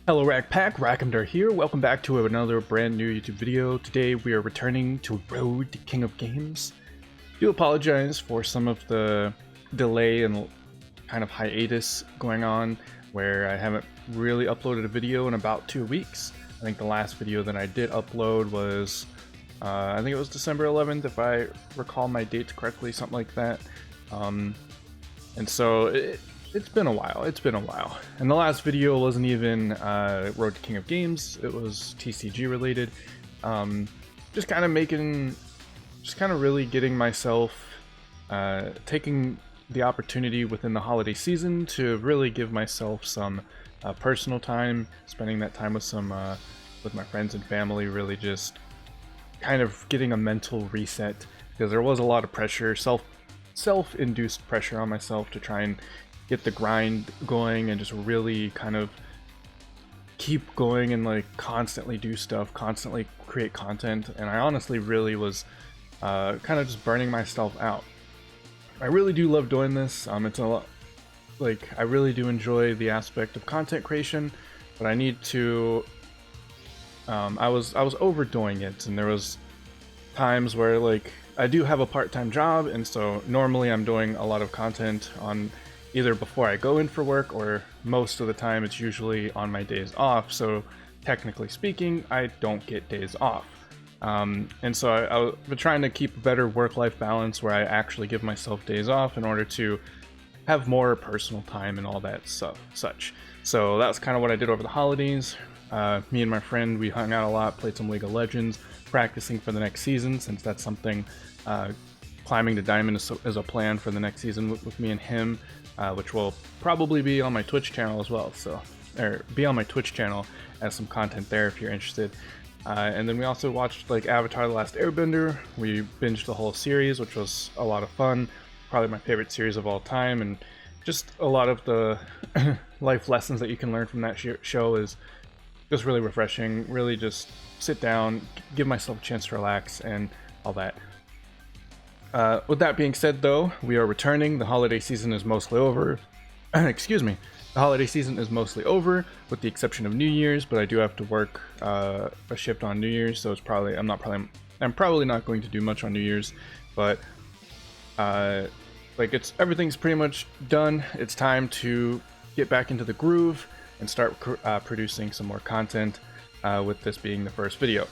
Hello Rackpack, Rackhamdar here. Welcome back to another brand new YouTube video. Today we are returning to Road to King of Games. I do apologize for some of the delay and kind of hiatus going on where I haven't really uploaded a video in about 2 weeks. I think the last video that I did upload was, I think it was December 11th if I recall my dates correctly, something like that. And so it's been a while. And the last video wasn't even Road to King of Games, it was TCG related. Just kind of really getting myself, taking the opportunity within the holiday season to really give myself some personal time, spending that time with my friends and family, really just kind of getting a mental reset, because there was a lot of pressure, self-induced pressure on myself to try and get the grind going and just really kind of keep going and like constantly do stuff, constantly create content. And I honestly really was kind of just burning myself out. I really do love doing this. It's a lot, like, I really do enjoy the aspect of content creation, but I need to I was overdoing it, and there was times where, like, I do have a part-time job, and so normally I'm doing a lot of content on either before I go in for work, or most of the time it's usually on my days off. So technically speaking, I don't get days off. And so I've been trying to keep a better work-life balance where I actually give myself days off in order to have more personal time and all that stuff, such. So that's kind of what I did over the holidays. Me and my friend, we hung out a lot, played some League of Legends, practicing for the next season, since that's something, climbing to Diamond is a plan for the next season with me and him. Which will probably be on my Twitch channel as well, or be on my Twitch channel as some content there if you're interested. And then we also watched like Avatar: The Last Airbender. We binged the whole series, which was a lot of fun, probably my favorite series of all time, and just a lot of the life lessons that you can learn from that show is just really refreshing. Really just sit down, give myself a chance to relax and all that. With that being said, though, we are returning. The holiday season is mostly over. Excuse me. The holiday season is mostly over, with the exception of New Year's, but I do have to work a shift on New Year's, so I'm probably not going to do much on New Year's, but everything's pretty much done. It's time to get back into the groove and start producing some more content, with this being the first video.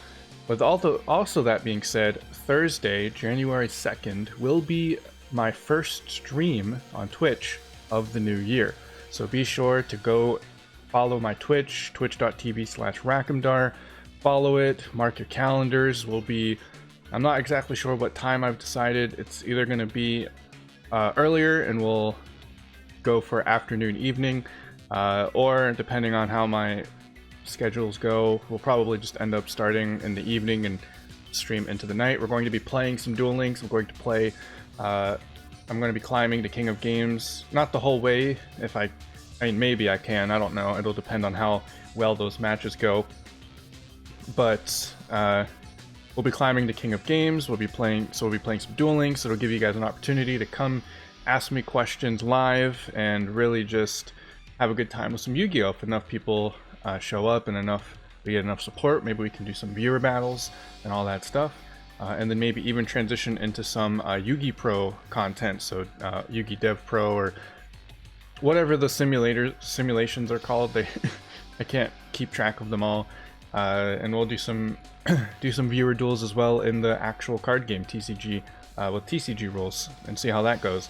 With also that being said, Thursday, January 2nd, will be my first stream on Twitch of the new year. So be sure to go follow my Twitch, twitch.tv/Rackhamdar. Follow it, mark your calendars. I'm not exactly sure what time I've decided. It's either going to be earlier and we'll go for afternoon, evening, or depending on how my schedules go, we'll probably just end up starting in the evening and stream into the night. We're going to be playing some Duel Links. I'm going to play, I'm going to be climbing to King of Games, not the whole way. I mean, maybe I can, I don't know. It'll depend on how well those matches go. But we'll be climbing to King of Games. We'll be playing some Duel Links. It'll give you guys an opportunity to come ask me questions live and really just have a good time with some Yu-Gi-Oh! If enough people show up and we get enough support, maybe we can do some viewer battles and all that stuff, and then maybe even transition into some Yu-Gi Pro content, so Yu-Gi Dev Pro or whatever the simulations are called. I can't keep track of them all, and we'll do some viewer duels as well in the actual card game TCG, with TCG rules, and see how that goes.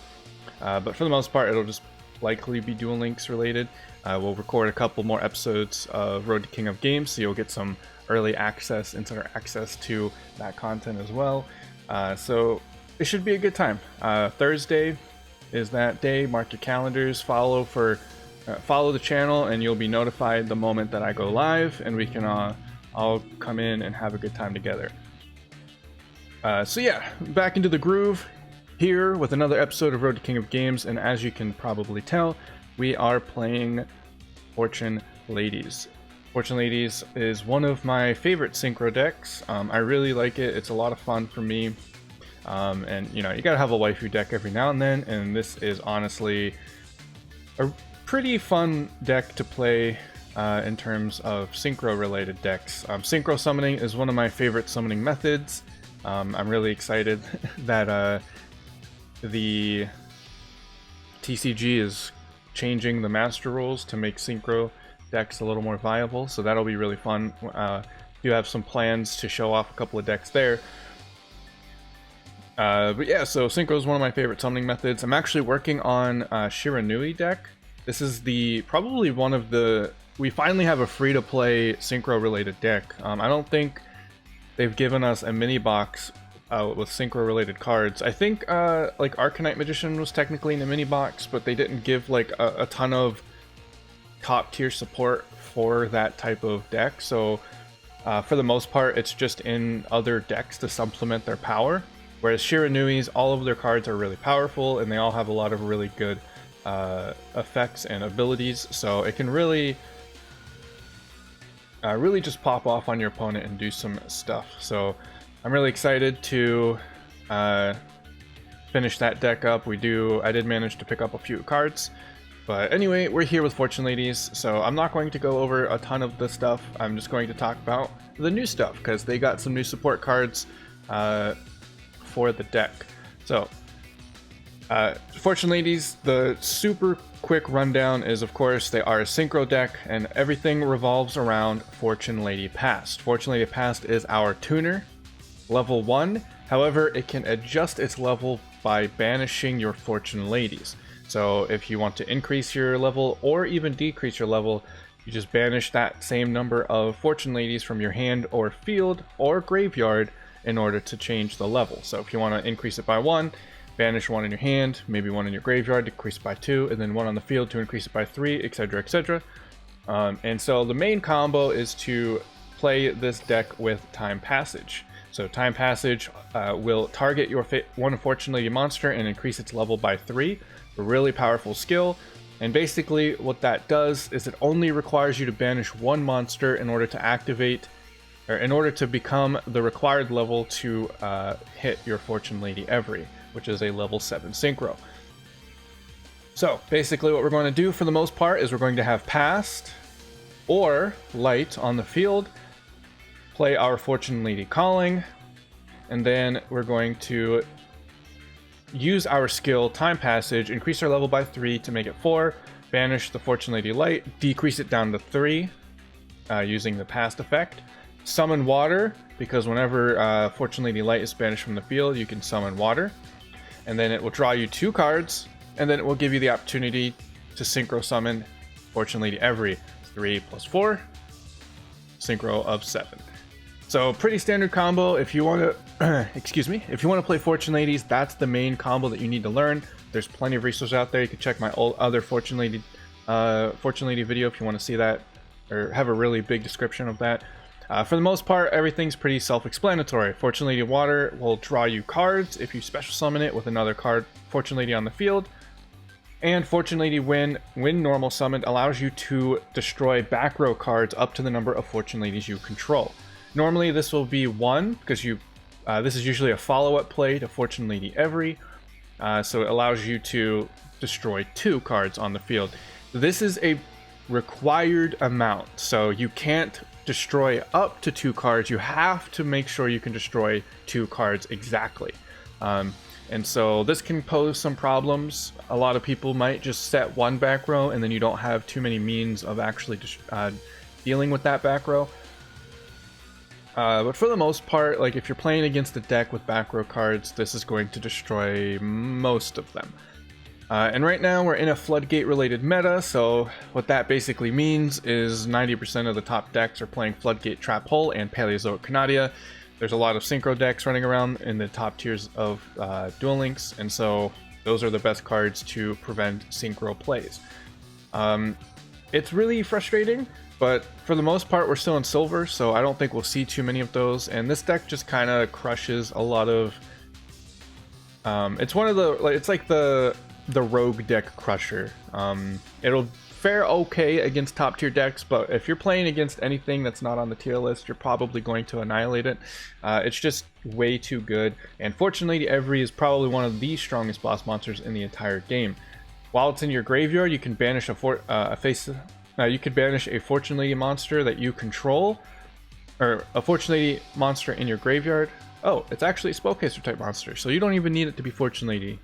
But for the most part, it'll just likely be Duel Links related. We'll record a couple more episodes of Road to King of Games, so you'll get some early access, insider access to that content as well. So it should be a good time. Thursday is that day. Mark your calendars. Follow the channel, and you'll be notified the moment that I go live, and we can all come in and have a good time together. So yeah, back into the groove here with another episode of Road to King of Games, and as you can probably tell, we are playing Fortune Ladies. Fortune Ladies is one of my favorite synchro decks. I really like it. It's a lot of fun for me. And you know, you gotta have a waifu deck every now and then, and this is honestly a pretty fun deck to play in terms of synchro related decks. Synchro summoning is one of my favorite summoning methods. I'm really excited that the TCG is changing the master rules to make synchro decks a little more viable, so that'll be really fun. Do have some plans to show off a couple of decks there. But yeah, so synchro is one of my favorite summoning methods. I'm actually working on Shiranui deck. This is probably one of the... We finally have a free-to-play synchro-related deck. I don't think they've given us a mini box with synchro-related cards. I think like Arcanite Magician was technically in a mini box, but they didn't give like a ton of top-tier support for that type of deck. So for the most part, it's just in other decks to supplement their power. Whereas Shiranui's, all of their cards are really powerful, and they all have a lot of really good effects and abilities. So it can really just pop off on your opponent and do some stuff. So I'm really excited to finish that deck up. I did manage to pick up a few cards. But anyway, we're here with Fortune Ladies, so I'm not going to go over a ton of the stuff. I'm just going to talk about the new stuff, because they got some new support cards for the deck. So, Fortune Ladies, the super quick rundown is, of course, they are a synchro deck, and everything revolves around Fortune Lady Past. Fortune Lady Past is our tuner, level 1. However, it can adjust its level by banishing your Fortune Ladies. So if you want to increase your level or even decrease your level, you just banish that same number of Fortune Ladies from your hand or field or graveyard in order to change the level. So if you want to increase it by 1, banish 1 in your hand, maybe 1 in your graveyard to increase it by 2, and then 1 on the field to increase it by 3, etc, etc. And so the main combo is to play this deck with Time Passage. So Time Passage will target your one Fortune Lady monster and increase its level by 3. A really powerful skill. And basically what that does is it only requires you to banish 1 monster in order to activate, or in order to become the required level to hit your Fortune Lady every, which is a level 7 synchro. So basically what we're going to do for the most part is we're going to have Past or Light on the field, play our Fortune Lady Calling, and then we're going to use our skill Time Passage, increase our level by 3 to make it 4, banish the Fortune Lady Light, decrease it down to 3 using the Past effect, summon Water, because whenever Fortune Lady Light is banished from the field, you can summon Water, and then it will draw you 2 cards, and then it will give you the opportunity to synchro summon Fortune Lady every 3 plus 4, synchro of 7. So pretty standard combo. If you want to, if you want to play Fortune Ladies, that's the main combo that you need to learn. There's plenty of resources out there. You can check my other Fortune Lady video if you want to see that, or have a really big description of that. For the most part, everything's pretty self-explanatory. Fortune Lady Water will draw you cards if you special summon it with another card Fortune Lady on the field. And Fortune Lady when normal summoned allows you to destroy back row cards up to the number of Fortune Ladies you control. Normally this will be 1, because this is usually a follow-up play to Fortune Lady every, so it allows you to destroy 2 cards on the field. This is a required amount, so you can't destroy up to 2 cards. You have to make sure you can destroy 2 cards exactly. And so this can pose some problems. A lot of people might just set 1 back row, and then you don't have too many means of actually dealing with that back row. But for the most part, like if you're playing against a deck with back row cards, this is going to destroy most of them. And right now we're in a Floodgate related meta, so what that basically means is 90% of the top decks are playing Floodgate, Trap Hole, and Paleozoic Canadia. There's a lot of synchro decks running around in the top tiers of Duel Links, and so those are the best cards to prevent synchro plays. It's really frustrating, but for the most part we're still in silver, so I don't think we'll see too many of those, and this deck just kind of crushes a lot of... it's one of the... it's like the rogue deck crusher. It'll fare okay against top tier decks, but if you're playing against anything that's not on the tier list, you're probably going to annihilate it. It's just way too good, and fortunately Every is probably one of the strongest boss monsters in the entire game. While it's in your graveyard, you can banish a you could banish a Fortune Lady monster that you control, or a Fortune Lady monster in your graveyard. Oh, it's actually a Spellcaster type monster, so you don't even need it to be Fortune Lady.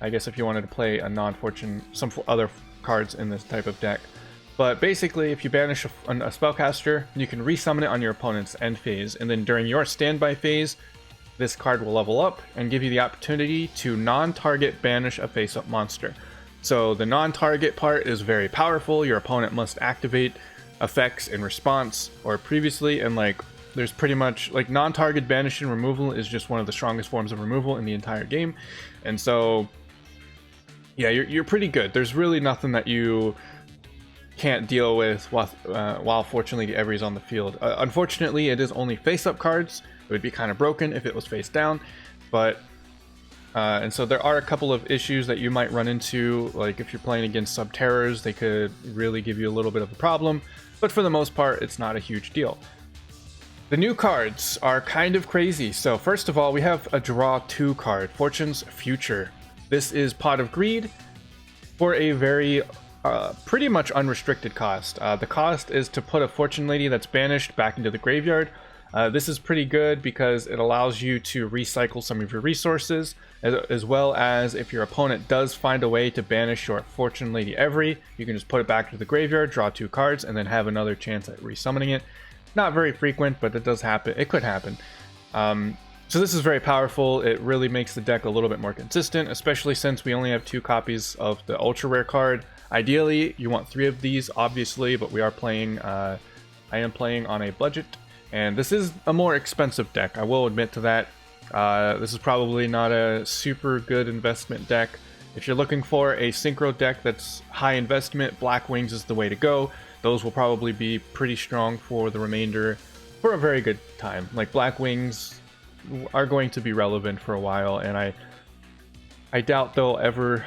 I guess if you wanted to play a non-Fortune, some other cards in this type of deck. But basically, if you banish a Spellcaster, you can resummon it on your opponent's end phase, and then during your standby phase, this card will level up and give you the opportunity to non-target banish a face-up monster. So the non-target part is very powerful. Your opponent must activate effects in response or previously, and like there's pretty much like non-target banish and removal is just one of the strongest forms of removal in the entire game. And so yeah, you're pretty good. There's really nothing that you can't deal with while fortunately the Every's on the field. Unfortunately, it is only face-up cards. It would be kind of broken if it was face down, but and so there are a couple of issues that you might run into, like if you're playing against Subterrors, they could really give you a little bit of a problem, but for the most part, it's not a huge deal. The new cards are kind of crazy. So first of all, we have a Draw 2 card, Fortune's Future. This is Pot of Greed for a very pretty much unrestricted cost. The cost is to put a Fortune Lady that's banished back into the graveyard. This is pretty good because it allows you to recycle some of your resources, as well as if your opponent does find a way to banish your Fortune Lady Every, you can just put it back to the graveyard, draw 2 cards, and then have another chance at resummoning it. Not very frequent, but it does happen. It could happen. So this is very powerful. It really makes the deck a little bit more consistent, especially since we only have 2 copies of the ultra rare card. Ideally, you want 3 of these, obviously, but we are playing. I am playing on a budget. And this is a more expensive deck, I will admit to that. This is probably not a super good investment deck. If you're looking for a synchro deck that's high investment, Black Wings is the way to go. Those will probably be pretty strong for the remainder for a very good time. Like Black Wings are going to be relevant for a while, and I doubt they'll ever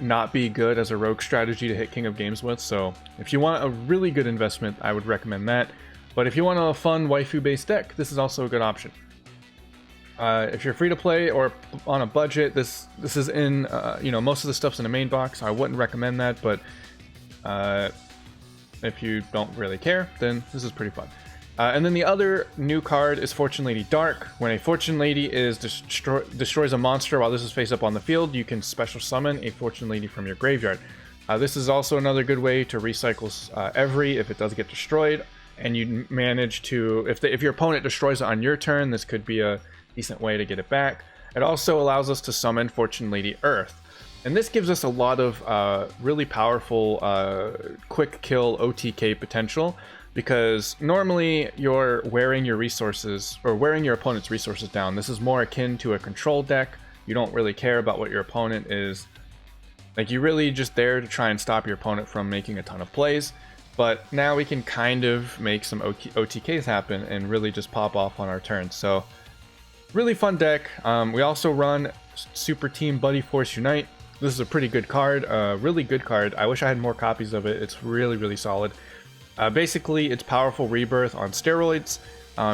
not be good as a rogue strategy to hit King of Games with. So if you want a really good investment, I would recommend that. But if you want a fun waifu-based deck, this is also a good option. If you're free to play or on a budget, this is in, you know, most of the stuff's in the main box. I wouldn't recommend that, but if you don't really care, then this is pretty fun. And then the other new card is Fortune Lady Dark. When a Fortune Lady is destroys a monster while this is face up on the field, you can special summon a Fortune Lady from your graveyard. This is also another good way to recycle Every if it does get destroyed. And you manage to, if your opponent destroys it on your turn, this could be a decent way to get it back. It also allows us to summon Fortune Lady Earth. And this gives us a lot of really powerful quick kill OTK potential, because normally you're wearing your resources, or wearing your opponent's resources down. This is more akin to a control deck. You don't really care about what your opponent is. Like, you're really just there to try and stop your opponent from making a ton of plays. But now we can kind of make some OTKs happen and really just pop off on our turn. So really fun deck. We also run Super Team Buddy Force Unite. This is a pretty good card, really good card. I wish I had more copies of it. It's really, really solid. Basically, it's powerful rebirth on steroids.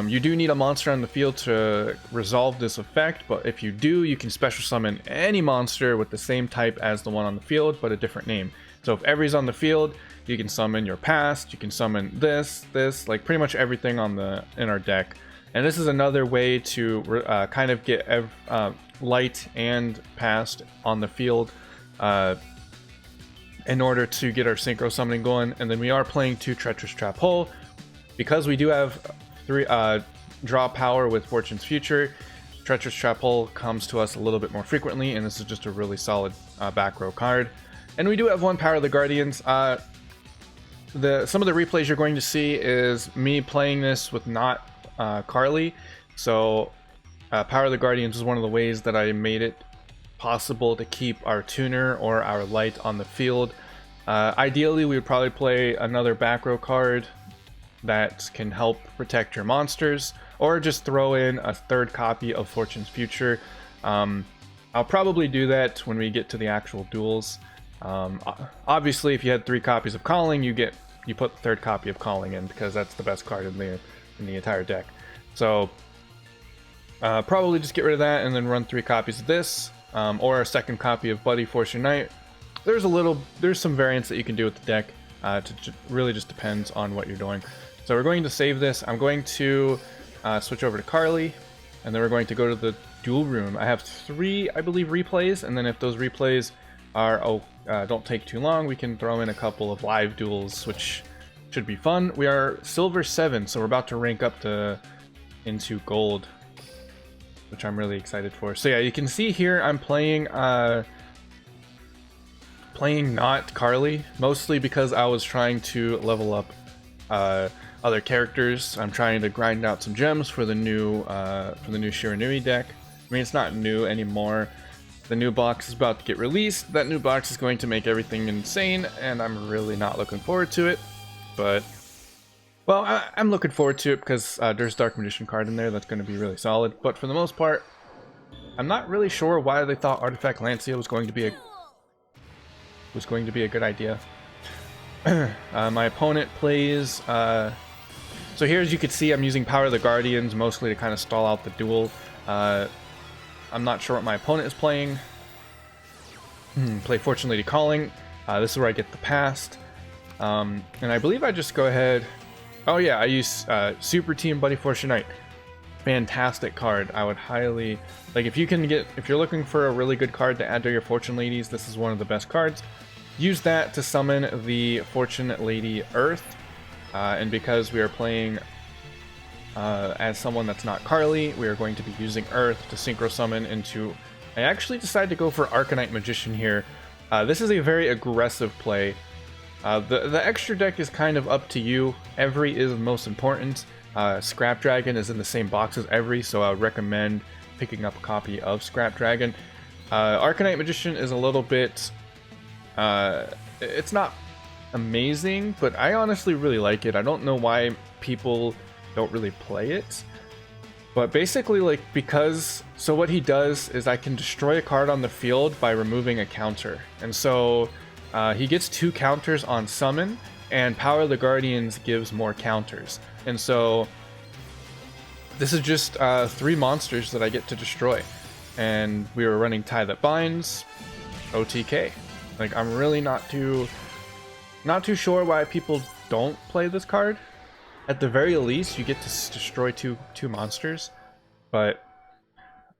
You do need a monster on the field to resolve this effect, but if you do, you can special summon any monster with the same type as the one on the field, but a different name. So if Every's on the field, you can summon your past, you can summon this, like pretty much everything in our deck. And this is another way to kind of get light and past on the field in order to get our synchro summoning going. And then we are playing 2 Treacherous Trap Hole. Because we do have 3 draw power with Fortune's Future, Treacherous Trap Hole comes to us a little bit more frequently, and this is just a really solid back row card. And we do have 1 Power of the Guardians. Some of the replays you're going to see is me playing this with not Carly. So Power of the Guardians is one of the ways that I made it possible to keep our tuner or our light on the field. Ideally, we would probably play another back row card that can help protect your monsters, or just throw in a 3rd copy of Fortune's Future. I'll probably do that when we get to the actual duels. Obviously, if you had 3 copies of Calling, you put the 3rd copy of Calling in, because that's the best card in the entire deck. So probably just get rid of that and then run 3 copies of this, or a 2nd copy of Buddy Force Unite. There's some variants that you can do with the deck. Really just depends on what you're doing. So we're going to save this. I'm going to switch over to Carly, and then we're going to go to the duel room. I have 3, I believe, replays, and then if those replays are don't take too long, we can throw in a couple of live duels, which should be fun. We are silver 7, so we're about to rank up into gold, which I'm really excited for. So yeah, you can see here I'm playing not Carly, mostly because I was trying to level up other characters. I'm trying to grind out some gems for the new Shiranui deck. I mean, it's not new anymore. The new box is about to get released. That new box is going to make everything insane, and I'm really not looking forward to it. But, well, I'm looking forward to it because there's Dark Magician card in there that's going to be really solid. But for the most part, I'm not really sure why they thought Artifact Lancia was going to be a good idea. My opponent plays. So here, as you can see, I'm using Power of the Guardians mostly to kind of stall out the duel. I'm not sure what my opponent is playing. Play Fortune Lady Calling. This is where I get the past. And I believe I just go ahead. Oh yeah, I use Super Team Buddy Fortune Knight. Fantastic card. I would highly like if you're looking for a really good card to add to your Fortune Ladies. This is one of the best cards. Use that to summon the Fortune Lady Earth. And because we are playing as someone that's not Carly, we are going to be using Earth to synchro summon into... I actually decided to go for Arcanite Magician here. This is a very aggressive play. The extra deck is kind of up to you. Every is most important. Scrap Dragon is in the same box as Every, so I would recommend picking up a copy of Scrap Dragon. Arcanite Magician is a little bit... it's not amazing, but I honestly really like it. I don't know why people don't really play it, but basically, like, so what he does is I can destroy a card on the field by removing a counter, and so he gets 2 counters on summon, and Power of the Guardians gives more counters, and so this is just 3 monsters that I get to destroy. And we were running Tie That Binds, OTK. Like, I'm really not too sure why people don't play this card. At the very least, you get to destroy two monsters. But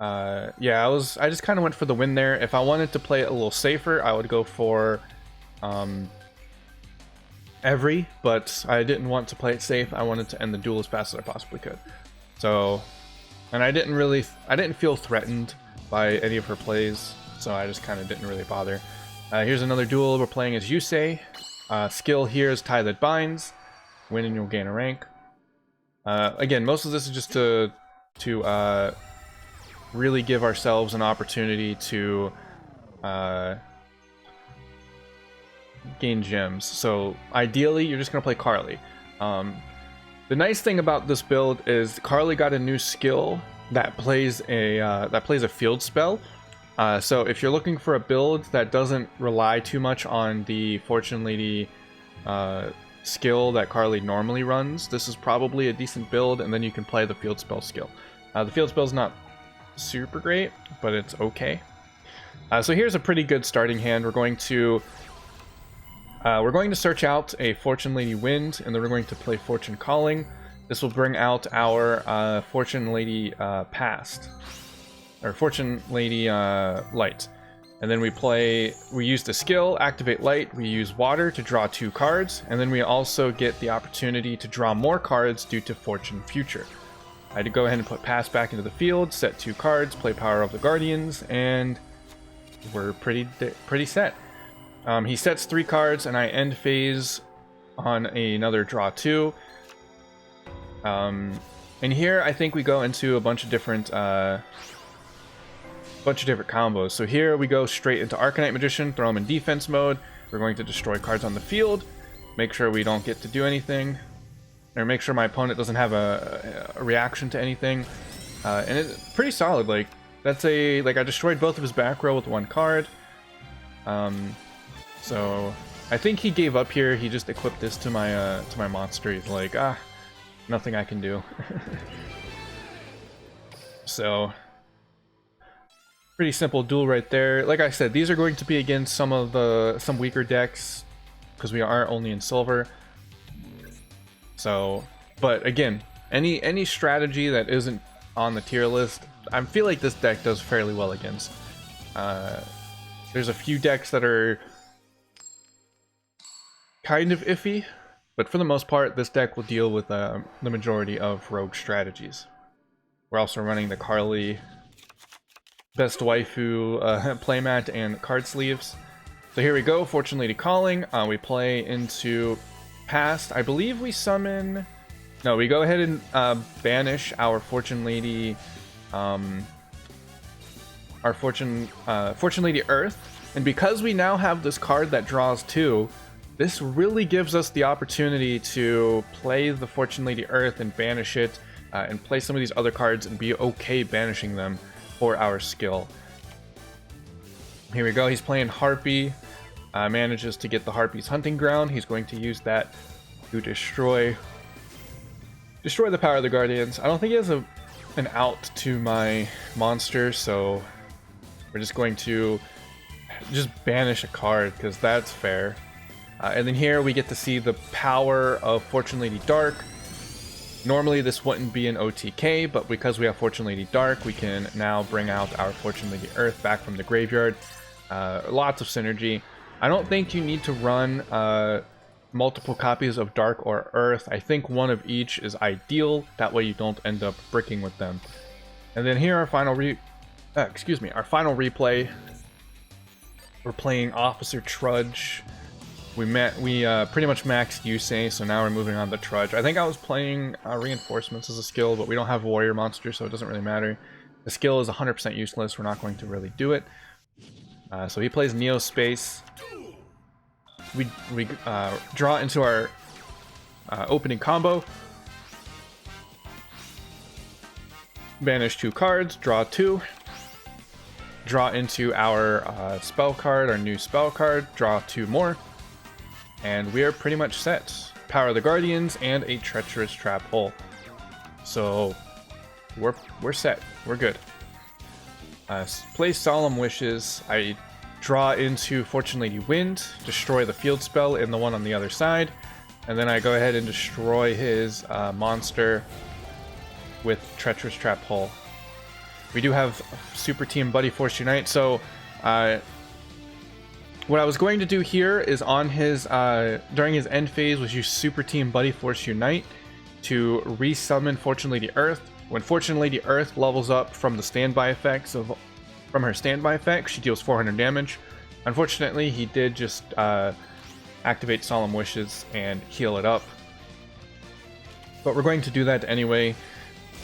yeah, I just kind of went for the win there. If I wanted to play it a little safer, I would go for Every, but I didn't want to play it safe. I wanted to end the duel as fast as I possibly could. So, and I didn't feel threatened by any of her plays, so I just kind of didn't really bother. Here's another duel. We're playing as Yusei. Skill here is Tie That Binds. Win and you'll gain a rank. Again, most of this is just to really give ourselves an opportunity to gain gems. So ideally, you're just gonna play Carly. The nice thing about this build is Carly got a new skill that plays a field spell. So if you're looking for a build that doesn't rely too much on the Fortune Lady skill that Carly normally runs, this is probably a decent build, and then you can play the field spell skill. The field spell's not super great, but it's okay. So here's a pretty good starting hand. We're going to search out a Fortune Lady Wind, and then we're going to play Fortune Calling. This will bring out our Fortune Lady Past, or Fortune Lady Light. And then we use the skill, Activate Light, we use Water to draw 2 cards, and then we also get the opportunity to draw more cards due to Fortune Future. I had to go ahead and put Pass back into the field, set 2 cards, play Power of the Guardians, and we're pretty set. He sets 3 cards, and I end phase on another draw 2. And here I think we go into a bunch of different combos. So here we go straight into Arcanite Magician, throw him in defense mode. We're going to destroy cards on the field, make sure we don't get to do anything, or make sure my opponent doesn't have a reaction to anything. And it's pretty solid. Like, that's I destroyed both of his back row with 1 card. So I think he gave up here. He just equipped this to my monster. He's like, nothing I can do. So pretty simple duel right there. Like I said, these are going to be against some weaker decks. because we are only in silver. So, but again, any strategy that isn't on the tier list, I feel like this deck does fairly well against. There's a few decks that are kind of iffy, but for the most part, this deck will deal with the majority of rogue strategies. We're also running the Carly Best Waifu playmat and card sleeves. So here we go, Fortune Lady Calling. We play into Past. I believe we summon... No, we go ahead and banish our Fortune Lady... our Fortune Lady Earth. And because we now have this card that draws 2, this really gives us the opportunity to play the Fortune Lady Earth and banish it, and play some of these other cards and be okay banishing them for our skill. Here we go, he's playing Harpy, manages to get the Harpy's hunting ground. He's going to use that to destroy the power of the Guardians. I don't think he has an out to my monster, so we're just going to banish a card, because that's fair. And then here we get to see the power of Fortune Lady Dark. Normally this wouldn't be an OTK, but because we have Fortune Lady Dark, we can now bring out our Fortune Lady Earth back from the graveyard. Lots of synergy. I don't think you need to run multiple copies of Dark or Earth. I think one of each is ideal. That way you don't end up bricking with them. And then here our final replay. We're playing Officer Trudge. We pretty much maxed Yusei, so now we're moving on to Trudge. I think I was playing Reinforcements as a skill, but we don't have Warrior Monster, so it doesn't really matter. The skill is 100% useless. We're not going to really do it. So he plays Neo Space. We draw into our opening combo. Banish 2 cards, draw 2. Draw into our spell card, our new spell card, draw 2 more. And we are pretty much set. Power of the Guardians and a Treacherous Trap Hole. So we're set. We're good. Play Solemn Wishes. I draw into Fortune Lady Wind, destroy the field spell and the one on the other side, and then I go ahead and destroy his monster with Treacherous Trap Hole. We do have Super Team Buddy Force Unite, so what I was going to do here is on his during his end phase was use Super Team Buddy Force Unite to resummon Fortune Lady Earth. When Fortune Lady Earth levels up from the standby effects from her standby effect, she deals 400 damage. Unfortunately, he did just activate Solemn Wishes and heal it up. But we're going to do that anyway.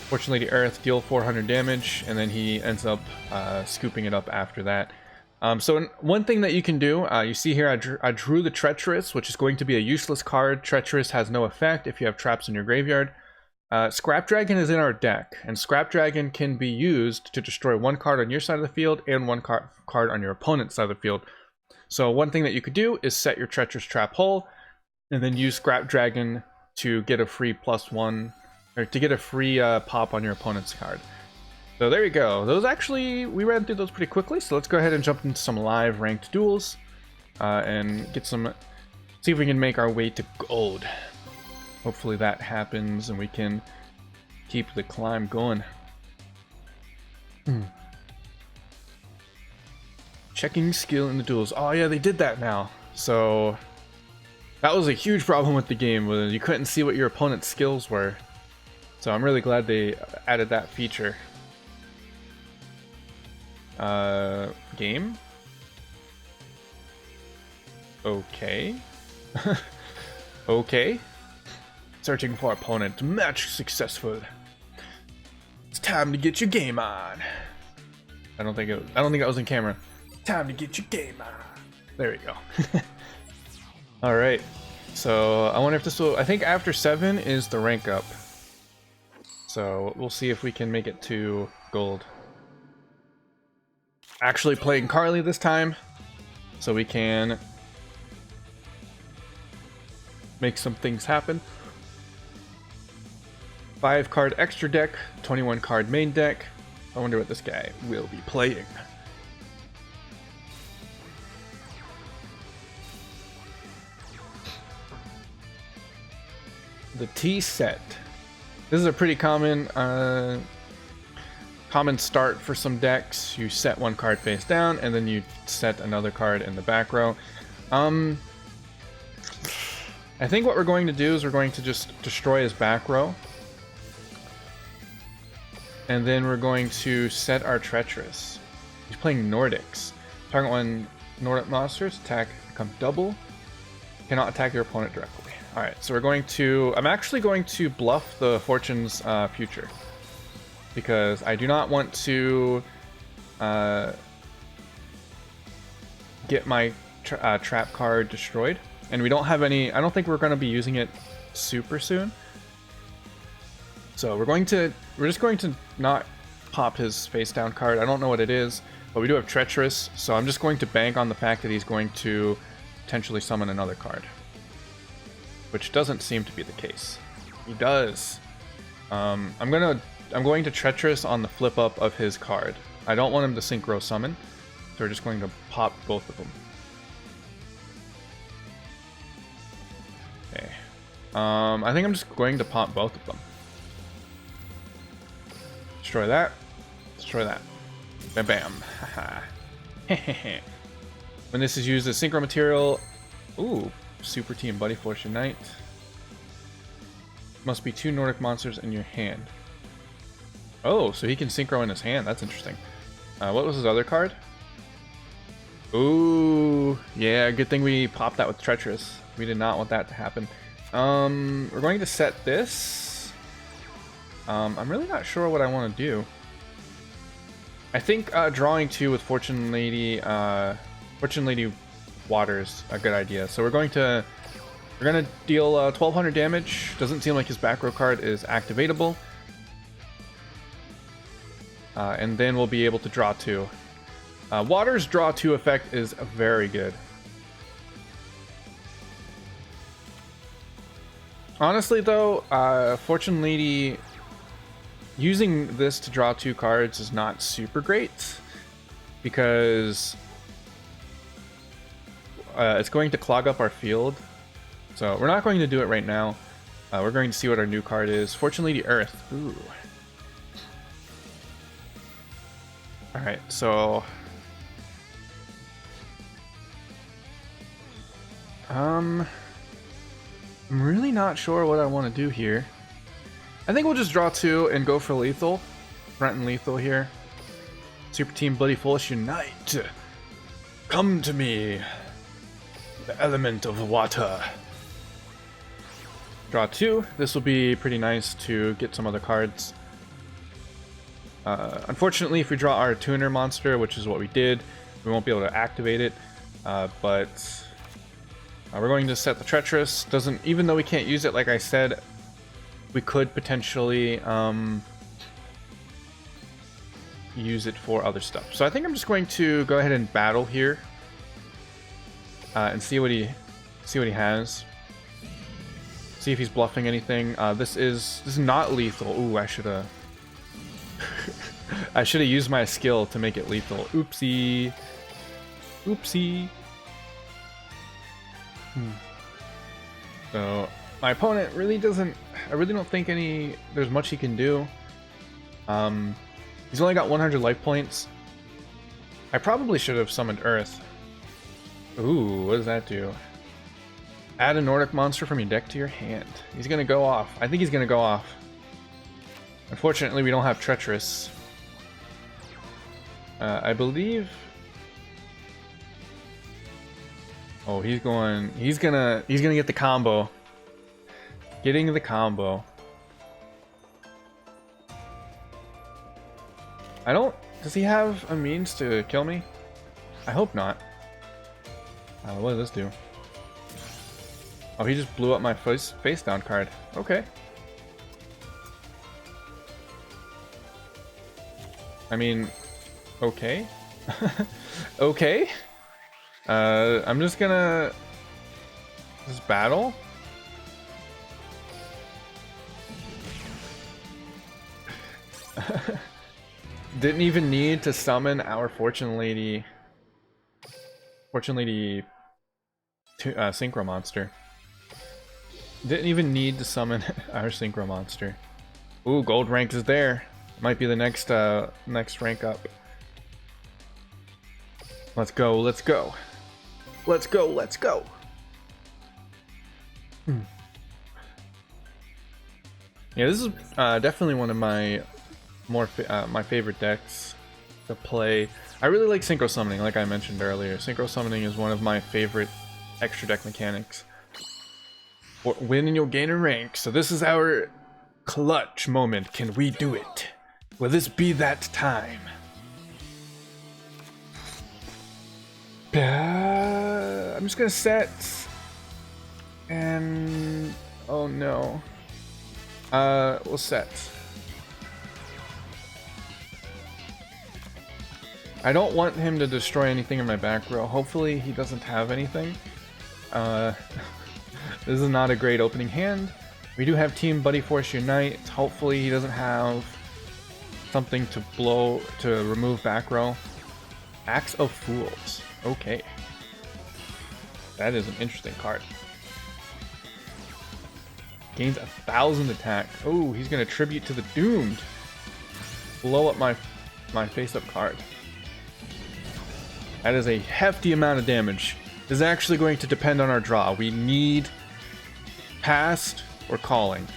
Fortune Lady Earth, deal 400 damage, and then he ends up scooping it up after that. So one thing that you can do, you see here I drew the Treacherous, which is going to be a useless card. Treacherous has no effect if you have traps in your graveyard. Scrap Dragon is in our deck, and Scrap Dragon can be used to destroy one card on your side of the field and one card on your opponent's side of the field. So one thing that you could do is set your Treacherous Trap Hole, and then use Scrap Dragon to get a free +1, or to get a free pop on your opponent's card. So there you go. Those actually, we ran through those pretty quickly, so let's go ahead and jump into some live ranked duels, and see if we can make our way to gold. Hopefully that happens and we can keep the climb going. Checking skill in the duels. Oh yeah, they did that now. So that was a huge problem with the game, where you couldn't see what your opponent's skills were. So I'm really glad they added that feature. Game? Okay. Okay. Searching for opponent. Match successful. It's time to get your game on. I don't think I was in camera. Time to get your game on. There we go. All right. So I wonder if this will. I think after 7 is the rank up. So we'll see if we can make it to gold. Actually playing Carly this time, so we can make some things happen. 5 card extra deck, 21 card main deck. I wonder what this guy will be playing. The T set. This is a pretty common common start for some decks. You set one card face down, and then you set another card in the back row. I think what we're going to do is we're going to just destroy his back row. And then we're going to set our Treacherous. He's playing Nordics. Target one Nordic monsters, attack become double. Cannot attack your opponent directly. Alright, so we're going to... I'm actually going to bluff the Fortune's future. Because I do not want to get my trap card destroyed. And we don't have any... I don't think we're going to be using it super soon. So we're just going to not pop his face down card. I don't know what it is, but we do have Treacherous, so I'm just going to bank on the fact that he's going to potentially summon another card. Which doesn't seem to be the case. He does. I'm going to Treacherous on the flip up of his card. I don't want him to synchro summon, so we're just going to pop both of them. Okay. I think I'm just going to pop both of them. Destroy that. Destroy that. Bam bam. Haha. When this is used as synchro material. Ooh. Super Team Buddy Force Unite. Must be 2 Nordic monsters in your hand. Oh, so he can synchro in his hand. That's interesting. What was his other card? Ooh. Yeah, good thing we popped that with Treacherous. We did not want that to happen. We're going to set this. I'm really not sure what I want to do. I think drawing 2 with Fortune Lady Water's a good idea. So we're gonna deal 1200 damage. Doesn't seem like his back row card is activatable. And then we'll be able to draw 2. Water's draw 2 effect is very good. Honestly though, Fortune Lady using this to draw 2 cards is not super great because it's going to clog up our field. So we're not going to do it right now. We're going to see what our new card is. Fortune Lady Earth. Ooh. Alright, so... I'm really not sure what I want to do here. I think we'll just draw 2 and go for lethal. Front and lethal here. Super Team Bloody Force Unite! Come to me! The element of water. Draw 2. This will be pretty nice to get some other cards. Unfortunately, if we draw our tuner monster, which is what we did, we won't be able to activate it. But we're going to set the Treacherous. Even though we can't use it, like I said, we could potentially use it for other stuff. So I think I'm just going to go ahead and battle here. And see what he has. See if he's bluffing anything. This is not lethal. Ooh, I should have I should have used my skill to make it lethal. Oopsie. Oopsie. So my opponent really doesn't. I really don't think there's much he can do. He's only got 100 life points. I probably should have summoned Earth. Ooh, what does that do? Add a Nordic monster from your deck to your hand. He's gonna go off. I think he's gonna go off. Unfortunately, we don't have Treacherous. I believe... Oh, he's gonna get the combo. Getting the combo. Does he have a means to kill me? I hope not. What does this do? Oh, he just blew up my face down card. Okay. I mean, okay. Okay. I'm just gonna just battle. Didn't even need to summon our Fortune Lady Synchro monster. Didn't even need to summon our synchro monster. Ooh, gold rank is there. Might be the next next rank up. Let's go, let's go. Let's go, let's go. Yeah, this is definitely one of my my favorite decks to play. I really like synchro summoning, like I mentioned earlier. Synchro summoning is one of my favorite extra deck mechanics. Win and you'll gain a rank. So this is our clutch moment. Can we do it? Will this be that time? I'm just gonna set. And oh no. We'll set. I don't want him to destroy anything in my back row. Hopefully he doesn't have anything. This is not a great opening hand. We do have Team Buddy Force Unite. Hopefully he doesn't have something to remove back row. Axe of Fools. Okay. That is an interesting card. Gains 1,000 attack. Oh, he's gonna tribute to the Doomed. Blow up my face-up card. That is a hefty amount of damage. This is actually going to depend on our draw. We need Past or Calling.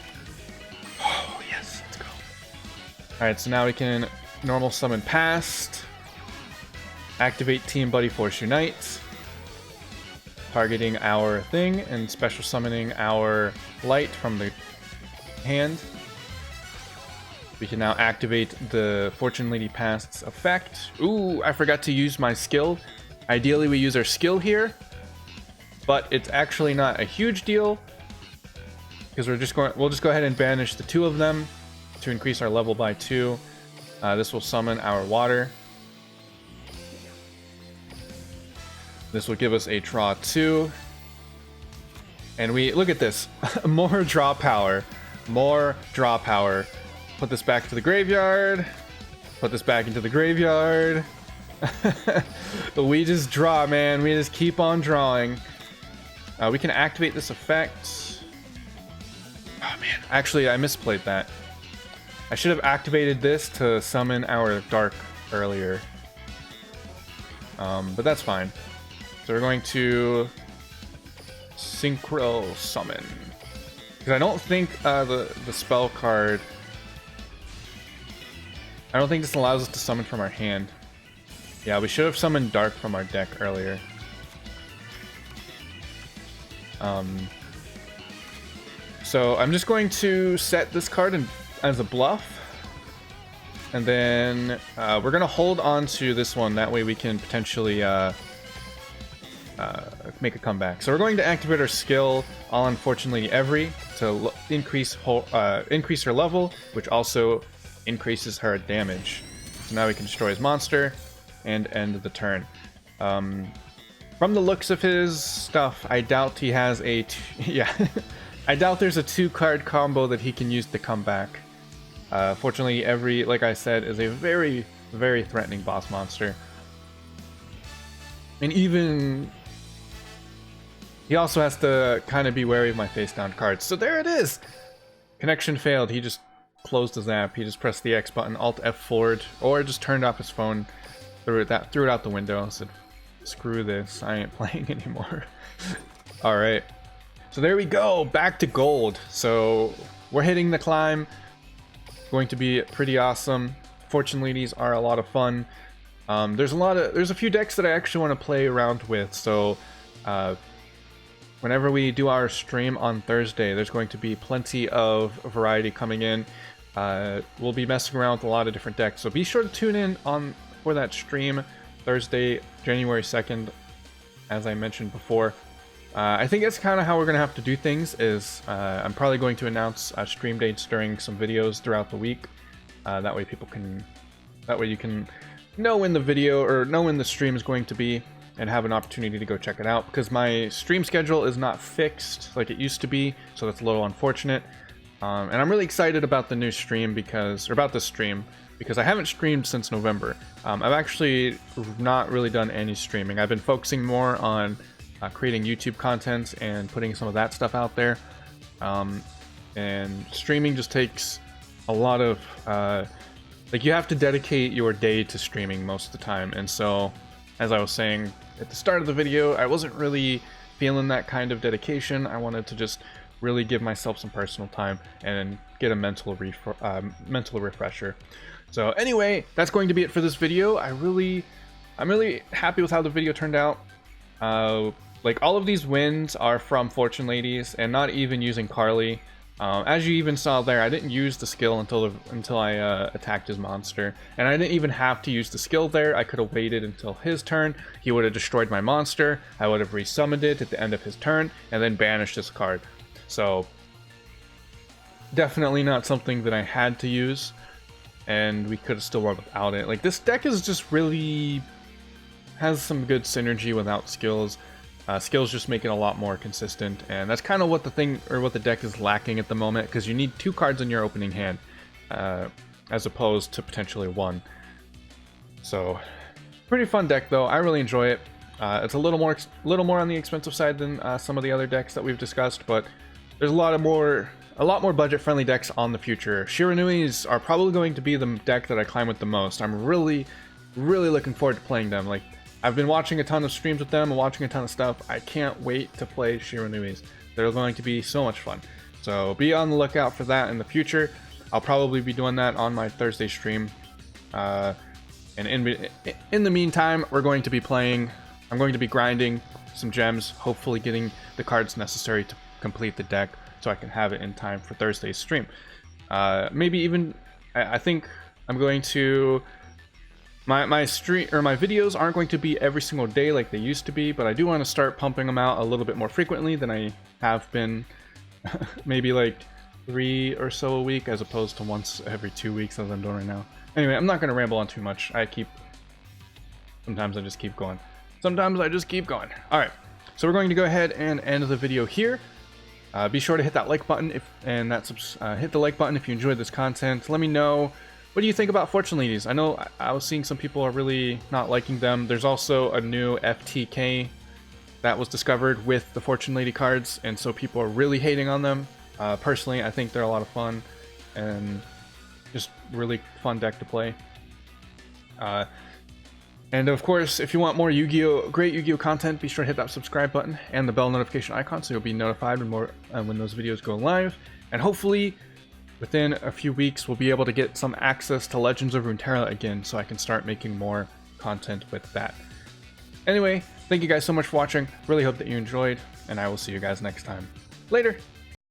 Oh, yes, let's go. Alright, so now we can normal summon Past. Activate Team Buddy Force Unite. Targeting our thing and special summoning our light from the hand. We can now activate the Fortune Lady Past's effect. Ooh, I forgot to use my skill. Ideally we use our skill here, but it's actually not a huge deal because we'll just go ahead and banish the 2 of them to increase our level by 2. This will summon our water. This will give us a draw 2. And we look at this. More draw power. More draw power. Put this back to the graveyard. Put this back into the graveyard. We just draw, man. We just keep on drawing. We can activate this effect. Oh man, actually I misplayed that. I should have activated this to summon our dark earlier. But that's fine. So we're going to synchro summon. Because I don't think the spell card... I don't think this allows us to summon from our hand. Yeah, we should have summoned Dark from our deck earlier. So I'm just going to set this card as a bluff. And then we're going to hold on to this one. That way we can potentially make a comeback. So we're going to activate our skill on Unfortunately Every to increase her level, which also increases her damage. So now we can destroy his monster and end the turn. From the looks of his stuff, I doubt he has a yeah. I doubt there's a 2-card combo that he can use to come back. Fortunately, Every, like I said, is a very, very threatening boss monster. And even he also has to kind of be wary of my face down cards. So there it is. Connection failed. He just closed his app. He just pressed the X button, Alt F forward, or just turned off his phone, threw it out the window. Said, "Screw this. I ain't playing anymore." All right. So there we go. Back to gold. So we're hitting the climb. Going to be pretty awesome. Fortune Ladies are a lot of fun. There's a few decks that I actually want to play around with. So whenever we do our stream on Thursday, there's going to be plenty of variety coming in. We'll be messing around with a lot of different decks. So be sure to tune in for that stream Thursday, January 2nd, as I mentioned before. I think that's kind of how we're going to have to do things. Is I'm probably going to announce stream dates during some videos throughout the week. That way you can know when the video or know when the stream is going to be and have an opportunity to go check it out, because my stream schedule is not fixed like it used to be, so that's a little unfortunate. And I'm really excited about the new stream because I haven't streamed since November. I've actually not really done any streaming. I've been focusing more on creating YouTube content and putting some of that stuff out there. And streaming just takes a lot of like, you have to dedicate your day to streaming most of the time. And so, as I was saying at the start of the video, I wasn't really feeling that kind of dedication. I wanted to just really give myself some personal time and get a mental refresher. So anyway, that's going to be it for this video. I'm really happy with how the video turned out. Like, all of these wins are from Fortune Ladies and not even using Carly. As you even saw there, I didn't use the skill until I attacked his monster, and I didn't even have to use the skill there. I could have waited until his turn. He would have destroyed my monster. I would have resummoned it at the end of his turn and then banished this card. So definitely not something that I had to use, and we could have still won without it. Like, this deck is just really has some good synergy without skills. Skills just make it a lot more consistent, and that's kind of what the deck is lacking at the moment, because you need 2 cards in your opening hand, as opposed to potentially 1. So, pretty fun deck though. I really enjoy it. It's a little more on the expensive side than some of the other decks that we've discussed, but there's a lot more budget-friendly decks on the future. Shiranuis are probably going to be the deck that I climb with the most. I'm really looking forward to playing them. Like, I've been watching a ton of streams with them and watching a ton of stuff. I can't wait to play Shiranuis. They're going to be so much fun. So be on the lookout for that in the future. I'll probably be doing that on my Thursday stream. And in the meantime, I'm going to be grinding some gems, hopefully getting the cards necessary to complete the deck so I can have it in time for Thursday's stream. Maybe even, I think I'm going to, my videos aren't going to be every single day like they used to be, but I do want to start pumping them out a little bit more frequently than I have been. Maybe like 3 or so a week, as opposed to once every 2 weeks as I'm doing right now. Anyway, I'm not going to ramble on too much. Sometimes I just keep going. Alright, so we're going to go ahead and end the video here. Be sure to hit that like button hit the like button if you enjoyed this content. Let me know, what do you think about Fortune Ladies? I know I was seeing some people are really not liking them. There's also a new FTK that was discovered with the Fortune Lady cards, and so people are really hating on them. Personally, I think they're a lot of fun and just really fun deck to play. And of course, if you want more great Yu-Gi-Oh content, be sure to hit that subscribe button and the bell notification icon so you'll be notified when those videos go live. And hopefully, within a few weeks, we'll be able to get some access to Legends of Runeterra again, so I can start making more content with that. Anyway, thank you guys so much for watching. Really hope that you enjoyed, and I will see you guys next time. Later!